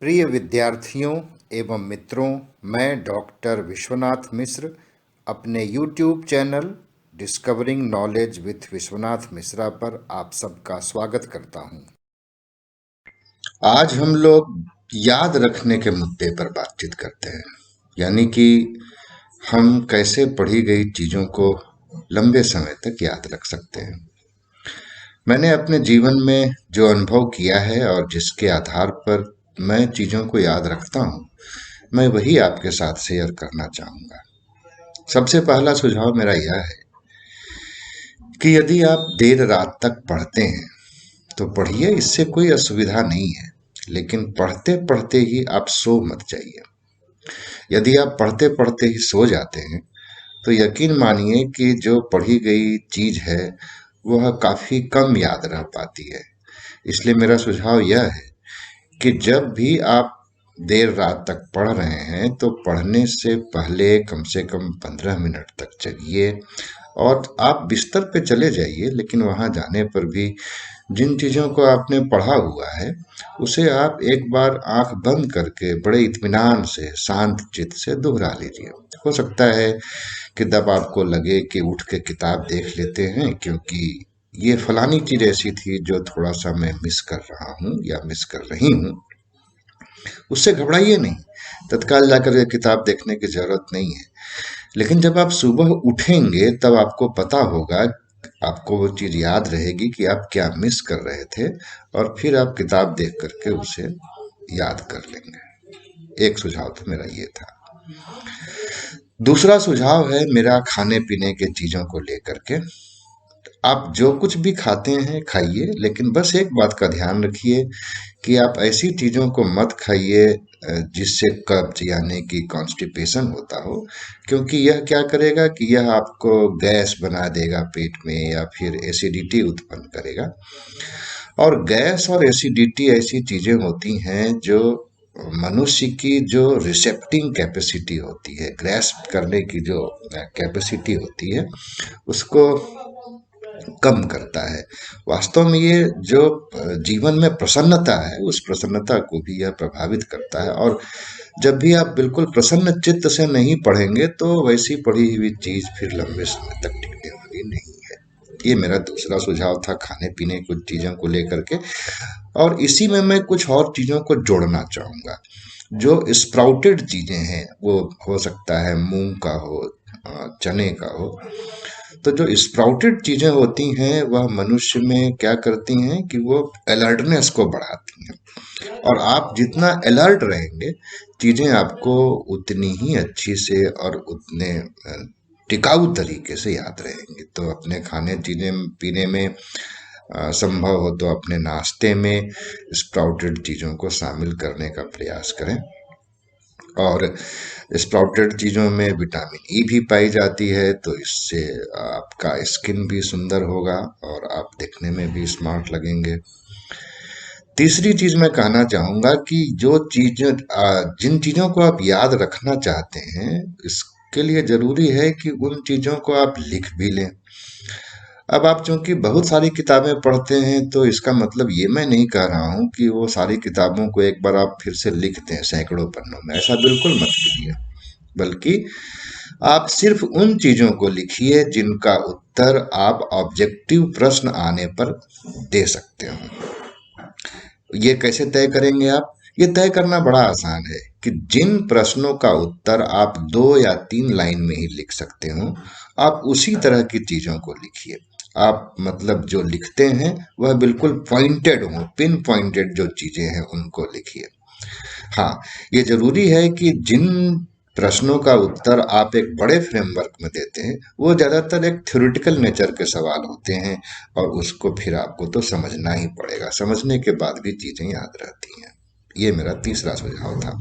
प्रिय विद्यार्थियों एवं मित्रों, मैं डॉक्टर विश्वनाथ मिश्र अपने YouTube channel discovering knowledge with Vishwanath Mishra पर आप सबका स्वागत करता हूं। आज हम लोग याद रखने के मुद्दे पर बातचीत करते हैं, यानी कि हम कैसे पढ़ी गई चीज़ों को लंबे समय तक याद रख सकते हैं। मैंने अपने जीवन में जो अनुभव किया है और जिसके आधार पर मैं चीज़ों को याद रखता हूँ, मैं वही आपके साथ शेयर करना चाहूँगा। सबसे पहला सुझाव मेरा यह है कि यदि आप देर रात तक पढ़ते हैं तो पढ़िए, इससे कोई असुविधा नहीं है, लेकिन पढ़ते पढ़ते ही आप सो मत जाइए। यदि आप पढ़ते पढ़ते ही सो जाते हैं तो यकीन मानिए कि जो पढ़ी गई चीज़ है वह काफ़ी कम याद रह पाती है। इसलिए मेरा सुझाव यह है कि जब भी आप देर रात तक पढ़ रहे हैं तो पढ़ने से पहले कम से कम 15 मिनट तक जगिए और आप बिस्तर पे चले जाइए, लेकिन वहाँ जाने पर भी जिन चीज़ों को आपने पढ़ा हुआ है उसे आप एक बार आंख बंद करके बड़े इत्मीनान से, शांत चित्त से दोहरा लीजिए। हो सकता है कि तब आपको लगे कि उठ के किताब देख लेते हैं, क्योंकि ये फलानी चीज़ ऐसी थी जो थोड़ा सा मैं मिस कर रहा हूँ या मिस कर रही हूँ। उससे घबराइए नहीं, तत्काल जाकर के किताब देखने की जरूरत नहीं है। लेकिन जब आप सुबह उठेंगे तब आपको पता होगा, आपको वो चीज़ याद रहेगी कि आप क्या मिस कर रहे थे, और फिर आप किताब देख करके उसे याद कर लेंगे। एक सुझाव तो मेरा ये था। दूसरा सुझाव है मेरा खाने पीने के चीज़ों को लेकर के। आप जो कुछ भी खाते हैं खाइए, लेकिन बस एक बात का ध्यान रखिए कि आप ऐसी चीज़ों को मत खाइए जिससे कब्ज यानी कि कॉन्स्टिपेशन होता हो, क्योंकि यह क्या करेगा कि यह आपको गैस बना देगा पेट में या फिर एसिडिटी उत्पन्न करेगा। और गैस और एसिडिटी ऐसी चीज़ें होती हैं जो मनुष्य की जो रिसेप्टिंग कैपेसिटी होती है, ग्रैस्प करने की जो कैपेसिटी होती है, उसको कम करता है। वास्तव में ये जो जीवन में प्रसन्नता है, उस प्रसन्नता को भी यह प्रभावित करता है। और जब भी आप बिल्कुल प्रसन्न चित्त से नहीं पढ़ेंगे तो वैसी पढ़ी हुई चीज़ फिर लंबे समय तक टिकने वाली नहीं है। ये मेरा दूसरा सुझाव था खाने पीने कुछ चीज़ों को लेकर के। और इसी में मैं कुछ और चीज़ों को जोड़ना चाहूँगा। जो स्प्राउटेड चीज़ें हैं, वो हो सकता है मूंग का हो, चने का हो। तो जो स्प्राउटेड चीज़ें होती हैं वह मनुष्य में क्या करती हैं कि वो अलर्टनेस को बढ़ाती हैं, और आप जितना अलर्ट रहेंगे चीज़ें आपको उतनी ही अच्छी से और उतने टिकाऊ तरीके से याद रहेंगी। तो अपने खाने चीज़ें पीने में संभव हो तो अपने नाश्ते में स्प्राउटेड चीज़ों को शामिल करने का प्रयास करें। और स्प्राउटेड चीज़ों में विटामिन ई भी पाई जाती है, तो इससे आपका स्किन भी सुंदर होगा और आप दिखने में भी स्मार्ट लगेंगे। तीसरी चीज़ मैं कहना चाहूँगा कि जो चीज़ें जिन चीज़ों को आप याद रखना चाहते हैं, इसके लिए ज़रूरी है कि उन चीज़ों को आप लिख भी लें। अब आप चूंकि बहुत सारी किताबें पढ़ते हैं तो इसका मतलब ये मैं नहीं कह रहा हूँ कि वो सारी किताबों को एक बार आप फिर से लिख दें सैकड़ों पन्नों में, ऐसा बिल्कुल मत कीजिए। बल्कि आप सिर्फ उन चीज़ों को लिखिए जिनका उत्तर आप ऑब्जेक्टिव प्रश्न आने पर दे सकते हो। ये कैसे तय करेंगे आप? ये तय करना बड़ा आसान है कि जिन प्रश्नों का उत्तर आप 2 या 3 लाइन में ही लिख सकते हो, आप उसी तरह की चीज़ों को लिखिए। आप मतलब जो लिखते हैं वह बिल्कुल पॉइंटेड हो, पिन पॉइंटेड जो चीज़ें हैं उनको लिखिए। हाँ, ये ज़रूरी है कि जिन प्रश्नों का उत्तर आप एक बड़े फ्रेमवर्क में देते हैं वो ज़्यादातर एक थ्योरेटिकल नेचर के सवाल होते हैं, और उसको फिर आपको तो समझना ही पड़ेगा। समझने के बाद भी चीज़ें याद रहती हैं। ये मेरा तीसरा सुझाव था।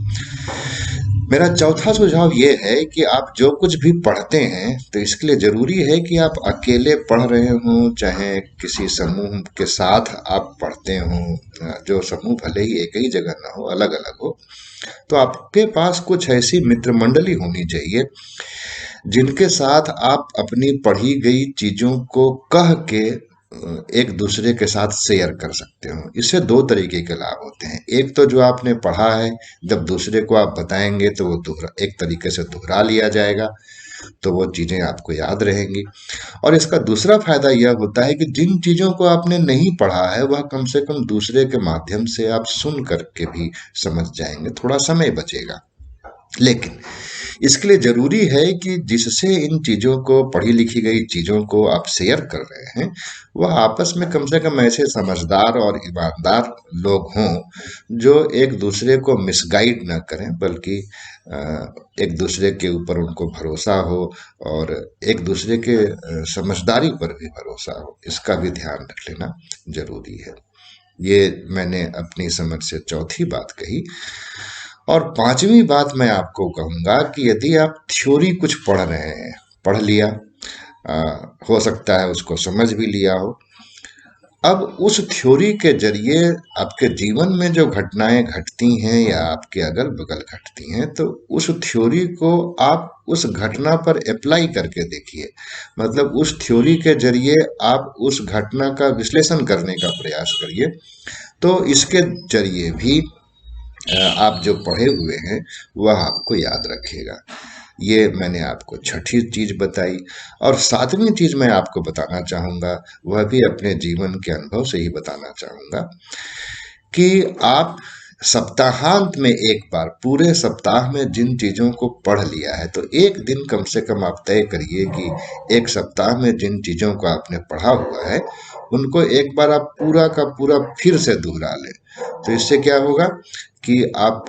मेरा चौथा सुझाव ये है कि आप जो कुछ भी पढ़ते हैं तो इसके लिए ज़रूरी है कि आप अकेले पढ़ रहे हों चाहे किसी समूह के साथ आप पढ़ते हों, जो समूह भले ही एक ही जगह ना हो, अलग अलग हो, तो आपके पास कुछ ऐसी मित्र मंडली होनी चाहिए जिनके साथ आप अपनी पढ़ी गई चीज़ों को कह के एक दूसरे के साथ शेयर कर सकते हो। इससे दो तरीके के लाभ होते हैं। एक तो जो आपने पढ़ा है, जब दूसरे को आप बताएंगे तो वो दोहरा, एक तरीके से दोहरा लिया जाएगा, तो वो चीज़ें आपको याद रहेंगी। और इसका दूसरा फायदा यह होता है कि जिन चीज़ों को आपने नहीं पढ़ा है वह कम से कम दूसरे के माध्यम से आप सुन करके भी समझ जाएंगे, थोड़ा समय बचेगा। लेकिन इसके लिए जरूरी है कि जिससे इन चीजों को, पढ़ी लिखी गई चीजों को आप शेयर कर रहे हैं, वह आपस में कम से कम ऐसे समझदार और ईमानदार लोग हों जो एक दूसरे को मिसगाइड न करें, बल्कि अ, एक दूसरे के ऊपर उनको भरोसा हो और एक दूसरे के समझदारी पर भी भरोसा हो। इसका भी ध्यान रख लेना जरूरी है। ये मैंने अपनी समझ से चौथी बात कही। और पांचवी बात मैं आपको कहूंगा कि यदि आप थ्योरी कुछ पढ़ रहे हैं, पढ़ लिया, हो सकता है उसको समझ भी लिया हो, अब उस थ्योरी के जरिए आपके जीवन में जो घटनाएं घटती हैं या आपके अगल बगल घटती हैं, तो उस थ्योरी को आप उस घटना पर अप्लाई करके देखिए। मतलब उस थ्योरी के जरिए आप उस घटना का विश्लेषण करने का प्रयास करिए। तो इसके जरिए भी आप जो पढ़े हुए हैं वह आपको याद रखेगा। ये मैंने आपको छठी चीज बताई। और सातवीं चीज मैं आपको बताना चाहूंगा, वह भी अपने जीवन के अनुभव से ही बताना चाहूंगा, कि आप सप्ताहांत में एक बार, पूरे सप्ताह में जिन चीजों को पढ़ लिया है, तो एक दिन कम से कम आप तय करिए कि एक सप्ताह में जिन चीजों को आपने पढ़ा हुआ है उनको एक बार आप पूरा का पूरा फिर से दोहरा लें। तो इससे क्या होगा कि आप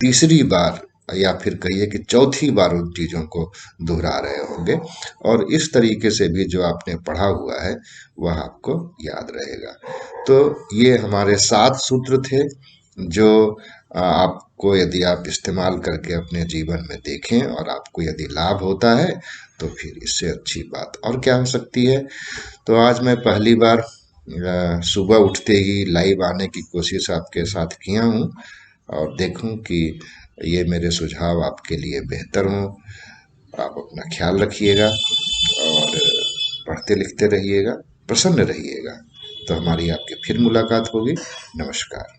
तीसरी बार या फिर कहिए कि चौथी बार उन चीजों को दोहरा रहे होंगे, और इस तरीके से भी जो आपने पढ़ा हुआ है वह आपको याद रहेगा। तो ये हमारे 7 सूत्र थे जो आपको, यदि आप इस्तेमाल करके अपने जीवन में देखें और आपको यदि लाभ होता है, तो फिर इससे अच्छी बात और क्या हो सकती है। तो आज मैं पहली बार सुबह उठते ही लाइव आने की कोशिश आपके साथ किया हूँ, और देखूं कि ये मेरे सुझाव आपके लिए बेहतर हों। आप अपना ख्याल रखिएगा और पढ़ते लिखते रहिएगा, प्रसन्न रहिएगा। तो हमारी आपकी फिर मुलाकात होगी। नमस्कार।